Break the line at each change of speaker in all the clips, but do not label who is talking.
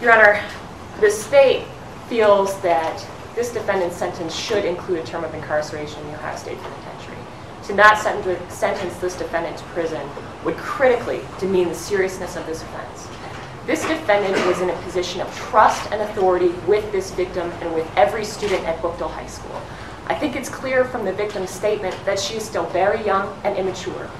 Your Honor, the state feels that this defendant's sentence should include a term of incarceration in the Ohio State Penitentiary. To not sentence this defendant to prison would critically demean the seriousness of this offense. This defendant was in a position of trust and authority with this victim and with every student at Buchtel High School. I think it's clear from the victim's statement that she is still very young and immature.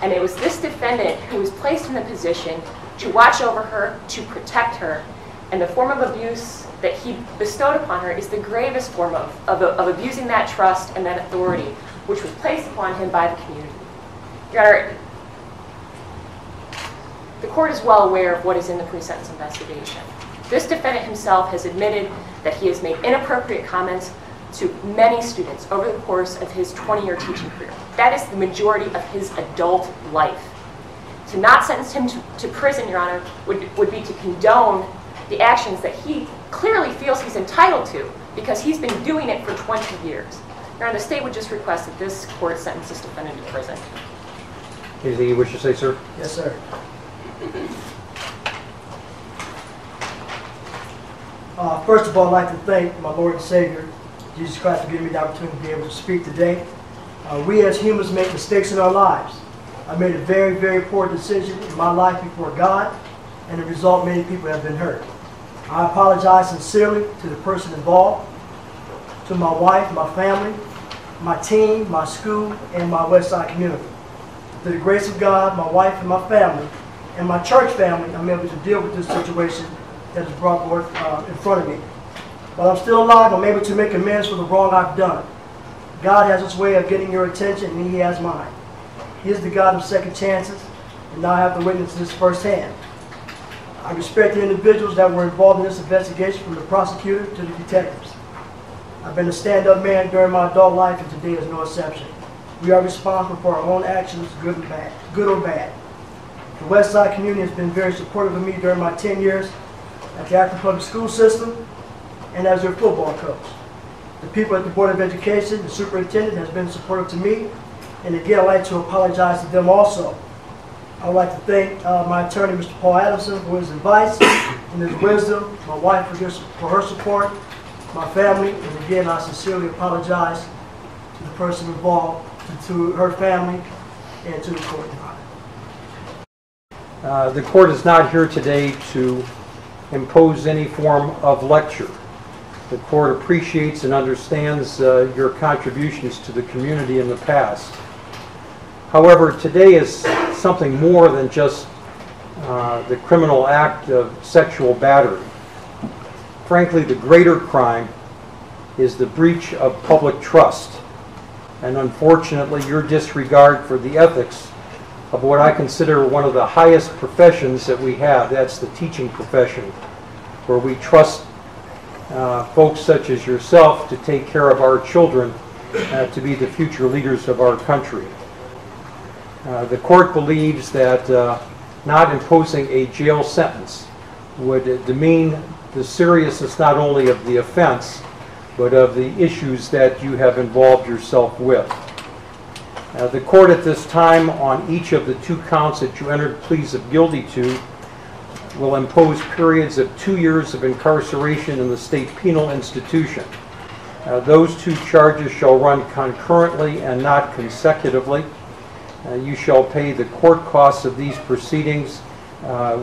And it was this defendant who was placed in the position to watch over her, to protect her, and the form of abuse that he bestowed upon her is the gravest form of abusing that trust and that authority which was placed upon him by the community. Your Honor, the court is well aware of what is in the pre-sentence investigation. This defendant himself has admitted that he has made inappropriate comments to many students over the course of his 20-year teaching career. That is the majority of his adult life. To not sentence him to prison, Your Honor, would be to condone the actions that he clearly feels he's entitled to because he's been doing it for 20 years. Your Honor, the state would just request that this court sentence this defendant to prison.
Anything you wish to say, sir?
Yes, sir. First of all, I'd like to thank my Lord and Savior, Jesus Christ, for giving me the opportunity to be able to speak today. We as humans make mistakes in our lives. I made a very, very poor decision in my life before God, and the result, many people have been hurt. I apologize sincerely to the person involved, to my wife, my family, my team, my school, and my Westside community. Through the grace of God, my wife and my family, and my church family, I'm able to deal with this situation that is brought forth in front of me. While I'm still alive, I'm able to make amends for the wrong I've done. God has his way of getting your attention, and he has mine. He is the God of second chances, and now I have to witness this firsthand. I respect the individuals that were involved in this investigation, from the prosecutor to the detectives. I've been a stand-up man during my adult life, and today is no exception. We are responsible for our own actions, good and bad, good or bad. The Westside community has been very supportive of me during my 10 years at the Akron Public School System and as their football coach. The people at the Board of Education, the superintendent, has been supportive to me, and again, I'd like to apologize to them also. I would like to thank my attorney, Mr. Paul Adamson, for his advice and his wisdom, my wife for her support, my family, and again, I sincerely apologize to the person involved, to her family, and to the court.
The court is not here today to impose any form of lecture. The court appreciates and understands your contributions to the community in the past. However, today is something more than just the criminal act of sexual battery. Frankly, the greater crime is the breach of public trust, and unfortunately your disregard for the ethics of what I consider one of the highest professions that we have. That's the teaching profession, where we trust folks such as yourself to take care of our children, to be the future leaders of our country. The court believes that not imposing a jail sentence would demean the seriousness not only of the offense, but of the issues that you have involved yourself with. The court at this time, on each of the 2 counts that you entered pleas of guilty to, will impose periods of 2 years of incarceration in the state penal institution. Those 2 charges shall run concurrently and not consecutively. You shall pay the court costs of these proceedings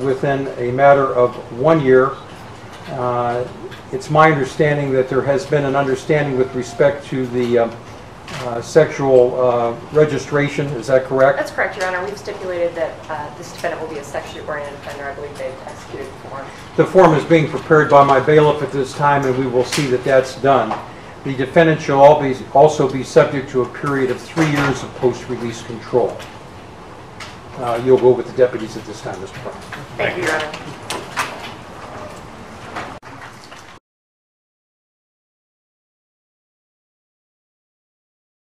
within a matter of 1 year. It's my understanding that there has been an understanding with respect to the sexual registration. Is that correct?
That's correct, Your Honor. We've stipulated that this defendant will be a sexually oriented offender. I believe they've executed the form.
The form is being prepared by my bailiff at this time, and we will see that that's done. The defendant shall also be subject to a period of 3 years of post-release control. You'll go with the deputies at this time, Mr. Brown.
Thank you, Your Honor.